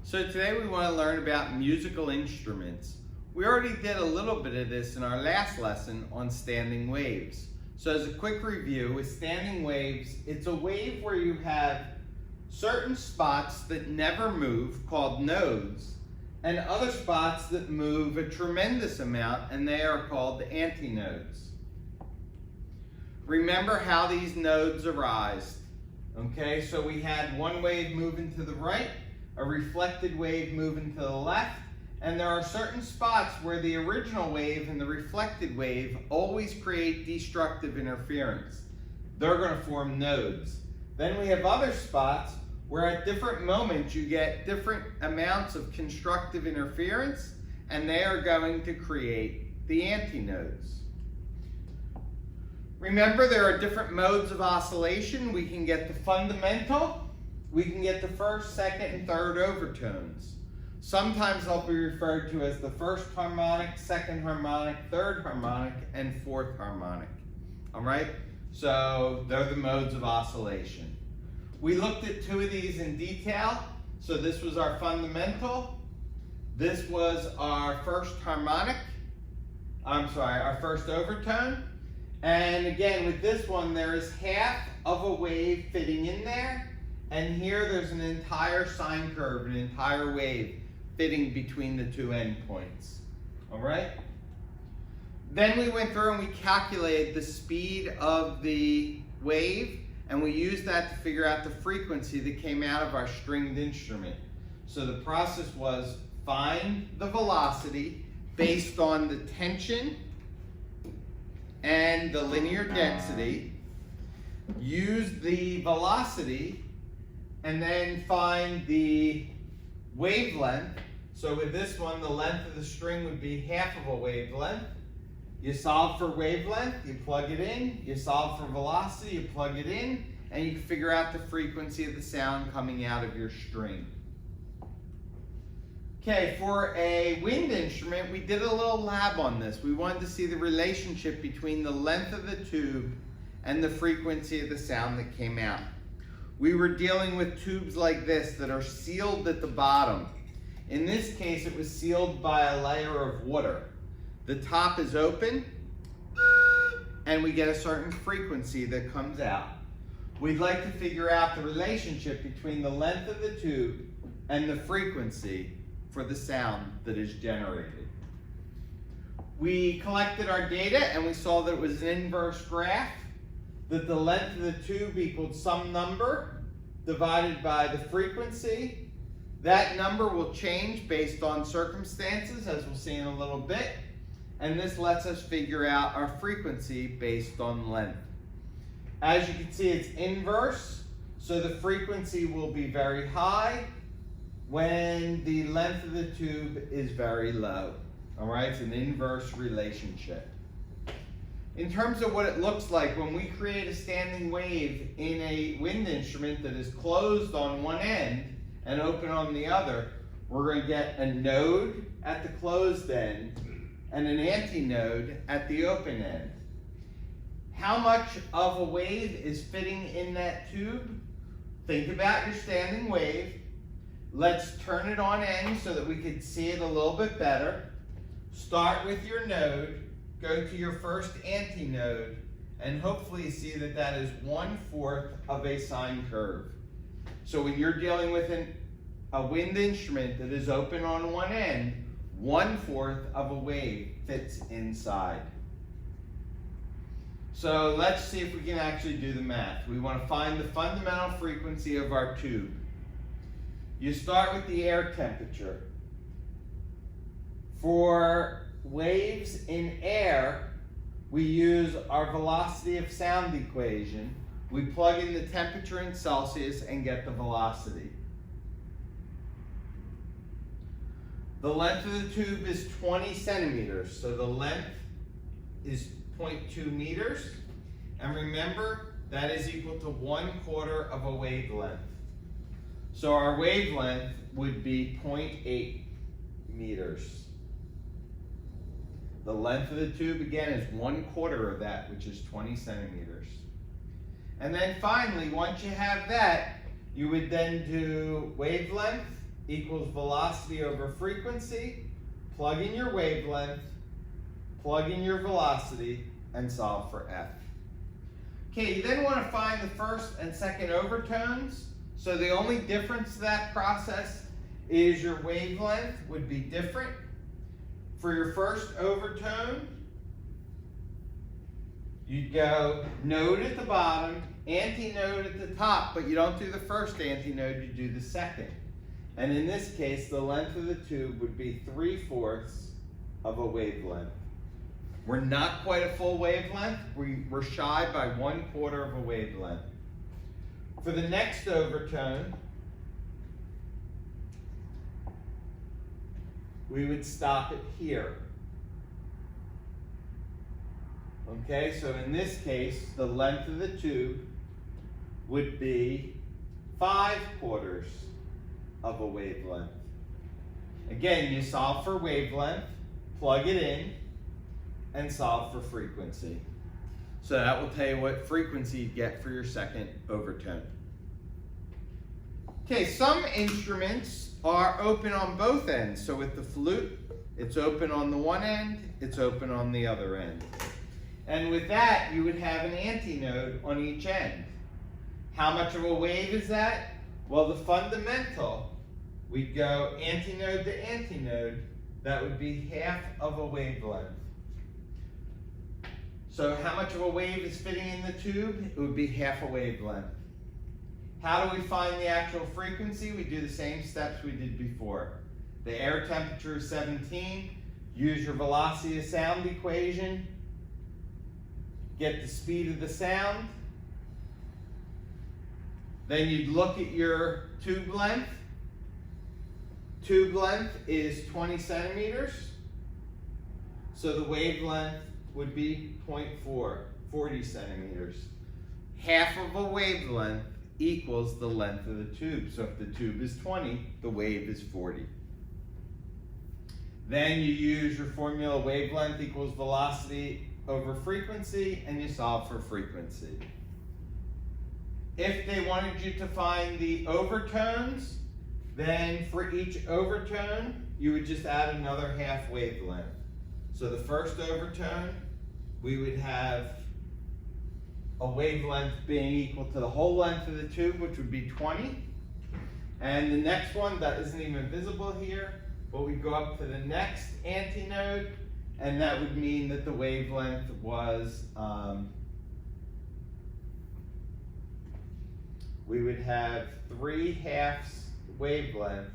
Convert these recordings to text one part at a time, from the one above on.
So today we want to learn about musical instruments. We already did a little bit of this in our last lesson on standing waves. So as a quick review, with standing waves, it's a wave where you have certain spots that never move, called nodes, and other spots that move a tremendous amount, and they are called antinodes. Remember how these nodes arise. Okay, so we had one wave moving to the right, a reflected wave moving to the left, and there are certain spots where the original wave and the reflected wave always create destructive interference. They're going to form nodes. Then we have other spots where at different moments you get different amounts of constructive interference, and they are going to create the antinodes. Remember, there are different modes of oscillation. We can get the fundamental, we can get the first, second, and third overtones. Sometimes they'll be referred to as the first harmonic, second harmonic, third harmonic, and fourth harmonic. All right? So they're the modes of oscillation. We looked at two of these in detail. So this was our fundamental. This was our first harmonic. Our first overtone. And again, with this one, there is half of a wave fitting in there. And here there's an entire sine curve, an entire wave fitting between the two endpoints. All right? Then we went through and we calculated the speed of the wave, and we used that to figure out the frequency that came out of our stringed instrument. So the process was find the velocity based on the tension and the linear density, use the velocity, and then find the wavelength. So with this one, the length of the string would be half of a wavelength. You solve for wavelength, you plug it in. You solve for velocity, you plug it in, and you can figure out the frequency of the sound coming out of your string. Okay, for a wind instrument, we did a little lab on this. We wanted to see the relationship between the length of the tube and the frequency of the sound that came out. We were dealing with tubes like this that are sealed at the bottom. In this case, it was sealed by a layer of water. The top is open, and we get a certain frequency that comes out. We'd like to figure out the relationship between the length of the tube and the frequency for the sound that is generated. We collected our data and we saw that it was an inverse graph, that the length of the tube equaled some number divided by the frequency. That number will change based on circumstances, as we'll see in a little bit, and this lets us figure out our frequency based on length. As you can see, it's inverse, so the frequency will be very high when the length of the tube is very low. All right, it's an inverse relationship. In terms of what it looks like when we create a standing wave in a wind instrument that is closed on one end and open on the other, we're going to get a node at the closed end and an antinode at the open end. How much of a wave is fitting in that tube? Think about your standing wave. Let's turn it on end so that we can see it a little bit better. Start with your node, go to your first antinode, and hopefully see that that is 1/4 of a sine curve. So when you're dealing with a wind instrument that is open on one end, 1/4 of a wave fits inside. So let's see if we can actually do the math. We want to find the fundamental frequency of our tube. You start with the air temperature. For waves in air, we use our velocity of sound equation. We plug in the temperature in Celsius and get the velocity. The length of the tube is 20 centimeters, so the length is 0.2 meters. And remember, that is equal to 1/4 of a wavelength. So our wavelength would be 0.8 meters. The length of the tube, again, is 1/4 of that, which is 20 centimeters. And then finally, once you have that, you would then do wavelength equals velocity over frequency. Plug in your wavelength, plug in your velocity, and solve for F. Okay, you then want to find the first and second overtones. So the only difference to that process is your wavelength would be different. For your first overtone, you'd go node at the bottom, antinode at the top, but you don't do the first antinode, you do the second. And in this case, the length of the tube would be 3/4 of a wavelength. We're not quite a full wavelength, we're shy by 1/4 of a wavelength. For the next overtone, we would stop it here. Okay, so in this case, the length of the tube would be 5/4 of a wavelength. Again, you solve for wavelength, plug it in, and solve for frequency. So that will tell you what frequency you get for your second overtone. Okay, some instruments are open on both ends. So with the flute, it's open on the one end, it's open on the other end. And with that, you would have an antinode on each end. How much of a wave is that? Well, the fundamental, we'd go antinode to antinode, that would be half of a wavelength. So how much of a wave is fitting in the tube? It would be half a wavelength. How do we find the actual frequency? We do the same steps we did before. The air temperature is 17. Use your velocity of sound equation. Get the speed of the sound. Then you'd look at your tube length. Tube length is 20 centimeters. So the wavelength would be 0.4, 40 centimeters. Half of a wavelength equals the length of the tube. So if the tube is 20, the wave is 40. Then you use your formula wavelength equals velocity over frequency, and you solve for frequency. If they wanted you to find the overtones, then for each overtone, you would just add another half wavelength. So the first overtone, we would have a wavelength being equal to the whole length of the tube, which would be 20. And the next one, that isn't even visible here, but we go up to the next antinode, and that would mean that the wavelength was, we would have 3/2 wavelength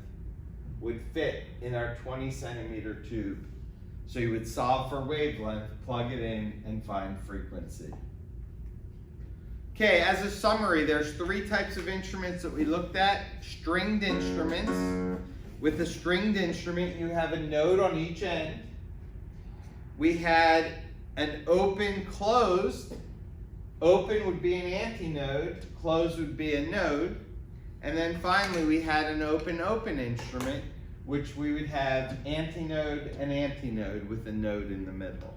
would fit in our 20 centimeter tube. So you would solve for wavelength, plug it in, and find frequency. Okay, as a summary, there's 3 types of instruments that we looked at. Stringed instruments. With a stringed instrument, you have a node on each end. We had an open, closed. Open would be an antinode, closed would be a node. And then finally, we had an open instrument, which we would have antinode and antinode with a node in the middle.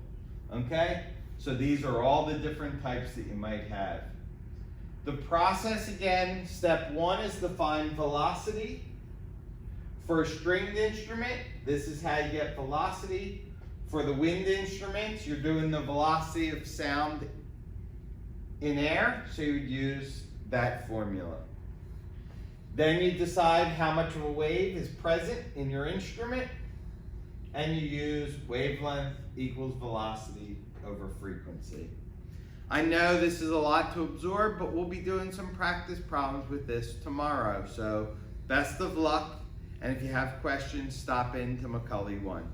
Okay? So these are all the different types that you might have. The process again, step 1 is to find velocity. For a stringed instrument, this is how you get velocity. For the wind instruments, you're doing the velocity of sound in air, so you would use that formula. Then you decide how much of a wave is present in your instrument, and you use wavelength equals velocity over frequency. I know this is a lot to absorb, but we'll be doing some practice problems with this tomorrow. So best of luck, and if you have questions, stop in to McCully 1.